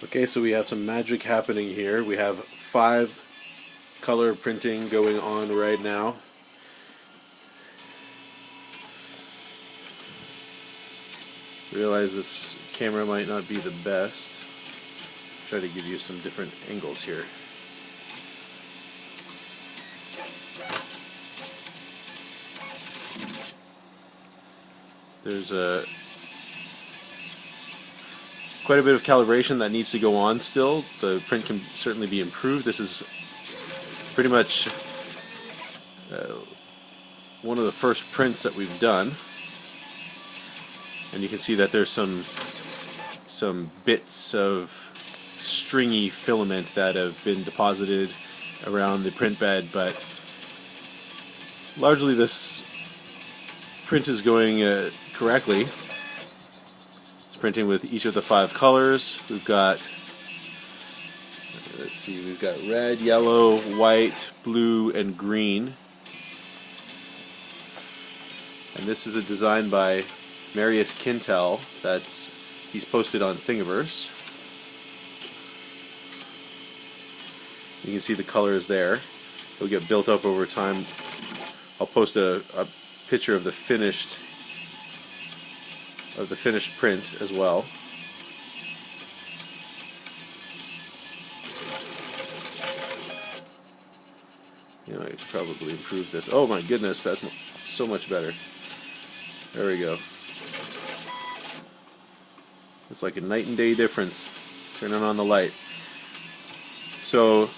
Okay, so we have some magic happening here. We have 5 color printing going on right now. Realize this camera might not be the best. Try to give you some different angles here. There's quite a bit of calibration that needs to go on still. The print can certainly be improved. This is pretty much one of the first prints that we've done, and you can see that there's some bits of stringy filament that have been deposited around the print bed, but largely this print is going correctly. It's printing with each of the 5 colors. We've got, let's see, we've got red, yellow, white, blue, and green. And this is a design by Marius Quintel he's posted on Thingiverse. You can see the colors there. They'll get built up over time. I'll post a picture of the finished print as well. You know, I could probably improve this. Oh my goodness, that's so much better. There we go. It's like a night and day difference. Turning on the light. So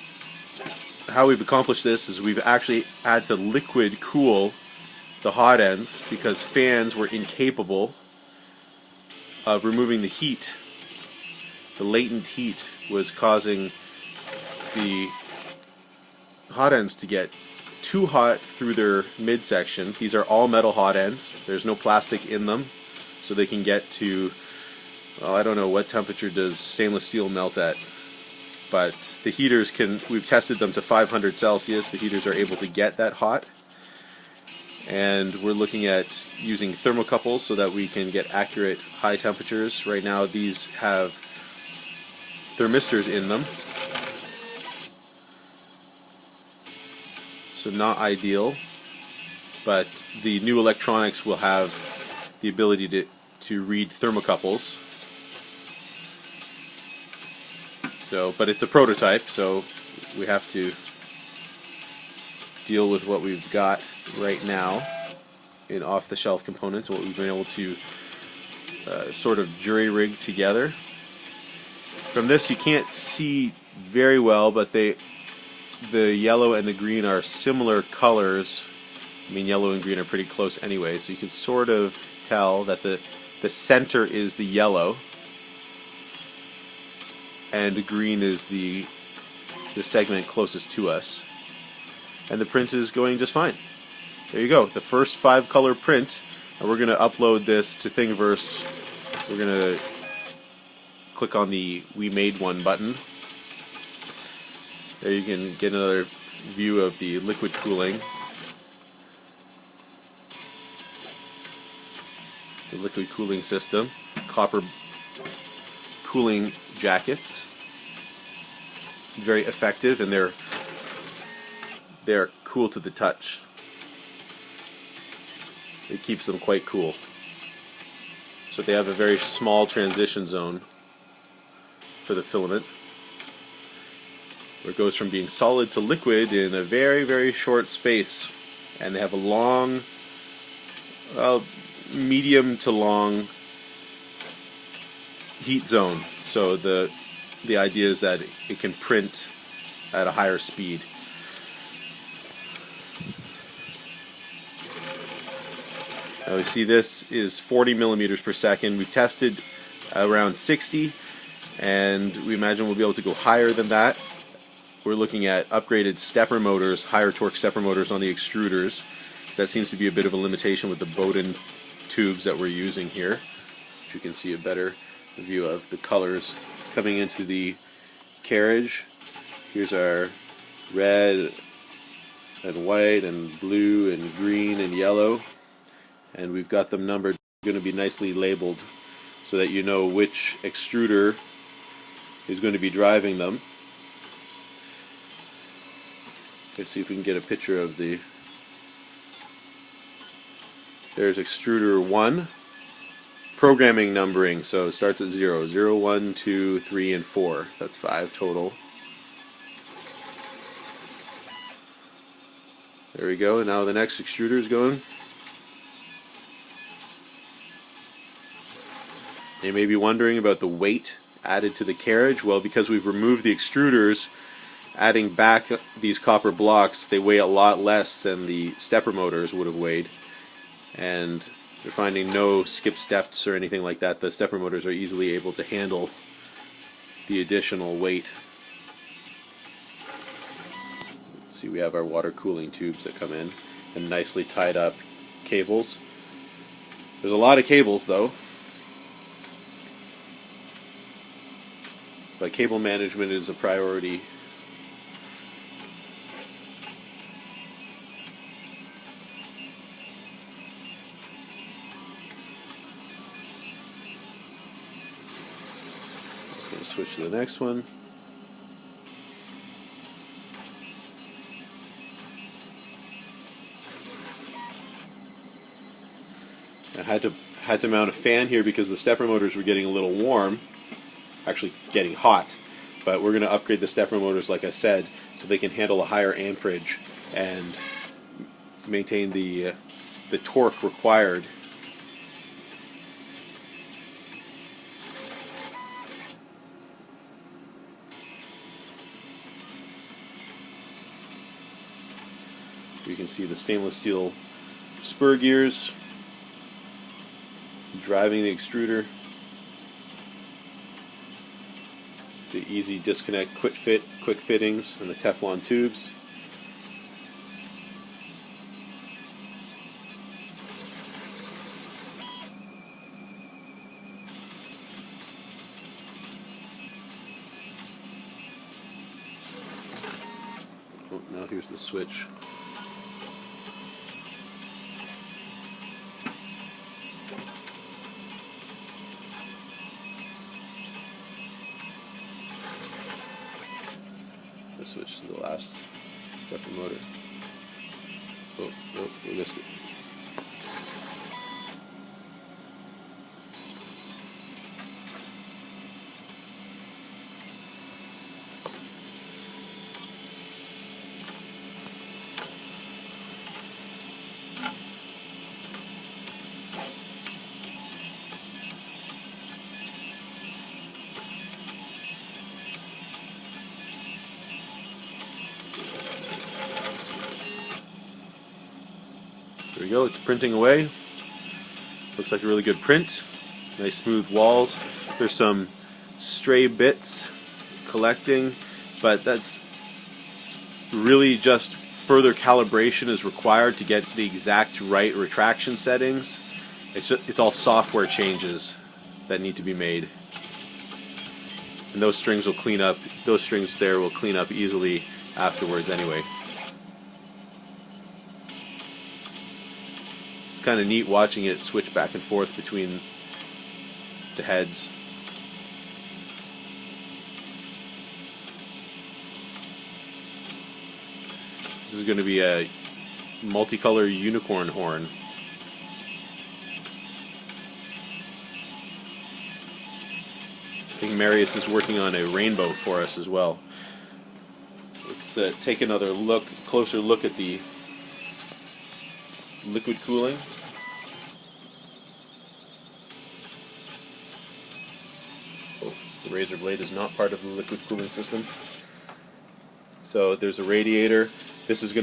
how we've accomplished this is we've actually had to liquid cool the hot ends because fans were incapable of removing the heat. The latent heat was causing the hot ends to get too hot through their midsection. These are all metal hot ends. There's no plastic in them, so they can get to, well, I don't know what temperature does stainless steel melt at, but the heaters we've tested them to 500 Celsius. The heaters are able to get that hot, and we're looking at using thermocouples so that we can get accurate high temperatures. Right now these have thermistors in them, so not ideal, but the new electronics will have the ability to read thermocouples. So, but it's a prototype, so we have to deal with what we've got right now in off-the-shelf components, what we've been able to sort of jury-rig together. From this you can't see very well, but the yellow and the green are similar colors. I mean, yellow and green are pretty close anyway, so you can sort of tell that the center is the yellow and the green is the segment closest to us. And the print is going just fine. There you go, the first 5 color print, and we're going to upload this to Thingiverse. We're going to click on the We Made One button. There you can get another view of the liquid cooling. The liquid cooling system, copper cooling jackets, very effective, and they're cool to the touch. It keeps them quite cool. So they have a very small transition zone for the filament, where it goes from being solid to liquid in a very, very short space, and they have a long, medium to long heat zone. So the idea is that it can print at a higher speed. Now we see this is 40 millimeters per second. We've tested around 60, and we imagine we'll be able to go higher than that. We're looking at upgraded stepper motors, higher torque stepper motors on the extruders. So that seems to be a bit of a limitation with the Bowden tubes that we're using here. You can see a better view of the colors coming into the carriage. Here's our red and white and blue and green and yellow, and we've got them numbered. Going to be nicely labeled so that you know which extruder is going to be driving them. Let's see if we can get a picture of the... There's extruder 1. Programming numbering, so it starts at 0. 0, 1, 2, 3, and 4. That's 5 total. There we go, and now the next extruder is going. You may be wondering about the weight added to the carriage. Well, because we've removed the extruders, adding back these copper blocks, they weigh a lot less than the stepper motors would have weighed. And we're finding no skip steps or anything like that. The stepper motors are easily able to handle the additional weight. See, we have our water cooling tubes that come in and nicely tied up cables. There's a lot of cables though, but cable management is a priority. Going to switch to the next one. I had to mount a fan here because the stepper motors were getting a little warm, actually getting hot. But we're going to upgrade the stepper motors, like I said, so they can handle a higher amperage and maintain the torque required. You can see the stainless steel spur gears driving the extruder. The easy disconnect quick fittings and the Teflon tubes. Oh, now here's the switch. Let's switch to the last stepper motor. Oh, we missed it. There we go, it's printing away. Looks like a really good print. Nice smooth walls. There's some stray bits collecting, but that's really just further calibration is required to get the exact right retraction settings. It's all software changes that need to be made. And those strings will clean up, those strings there will clean up easily afterwards anyway. Kind of neat watching it switch back and forth between the heads. This is going to be a multicolor unicorn horn. I think Marius is working on a rainbow for us as well. Let's take another closer look at the liquid cooling. Oh, the razor blade is not part of the liquid cooling system. So there's a radiator. This is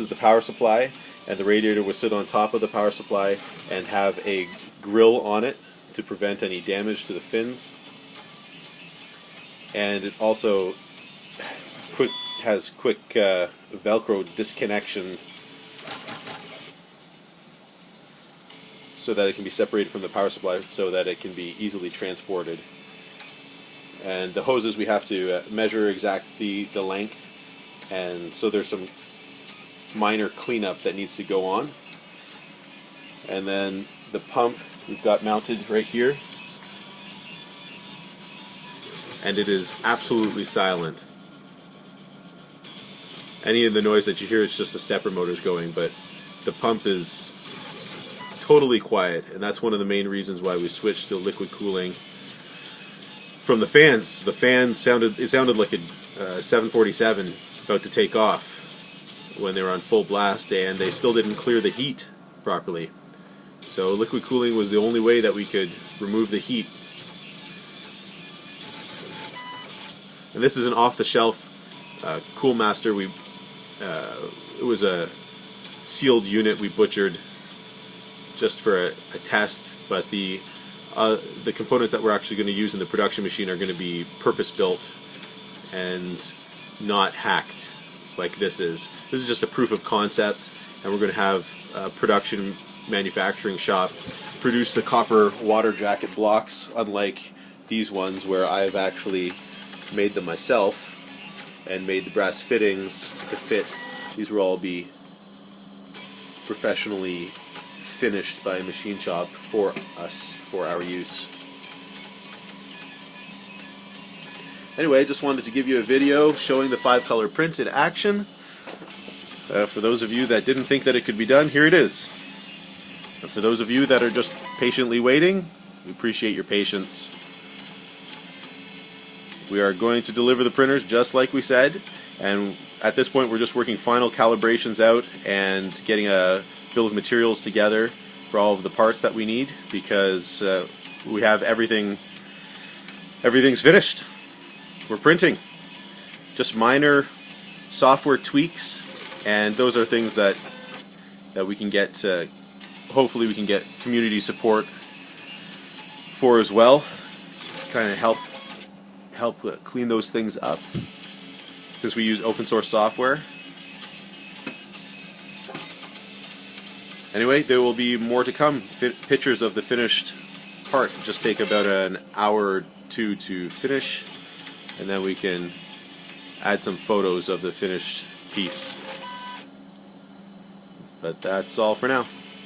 the power supply, and the radiator will sit on top of the power supply and have a grill on it to prevent any damage to the fins. And it also has quick Velcro disconnection so that it can be separated from the power supply so that it can be easily transported. And the hoses, we have to measure exactly the length, and so there's some minor cleanup that needs to go on. And then the pump we've got mounted right here, and it is absolutely silent. Any of the noise that you hear is just the stepper motors going, but the pump is totally quiet, and that's one of the main reasons why we switched to liquid cooling from the fans. The fans sounded like a 747 about to take off when they were on full blast, and they still didn't clear the heat properly. So liquid cooling was the only way that we could remove the heat. And this is an off-the-shelf Coolmaster. It was a sealed unit we butchered just for a test, but the components that we're actually going to use in the production machine are going to be purpose-built and not hacked like this is. This is just a proof of concept, and we're going to have a production manufacturing shop produce the copper water jacket blocks, unlike these ones where I've actually made them myself and made the brass fittings to fit. These will all be professionally finished by a machine shop for us, for our use. Anyway, I just wanted to give you a video showing the 5-color print in action. For those of you that didn't think that it could be done, here it is. And for those of you that are just patiently waiting, we appreciate your patience. We are going to deliver the printers just like we said, and at this point we're just working final calibrations out and getting a bill of materials together for all of the parts that we need, because we have everything's finished. We're printing. Just minor software tweaks, and those are things that we can get, hopefully we can get community support for as well. Kind of help clean those things up, since we use open source software. Anyway, there will be more to come. Pictures of the finished part just take about an hour or two to finish, and then we can add some photos of the finished piece. But that's all for now.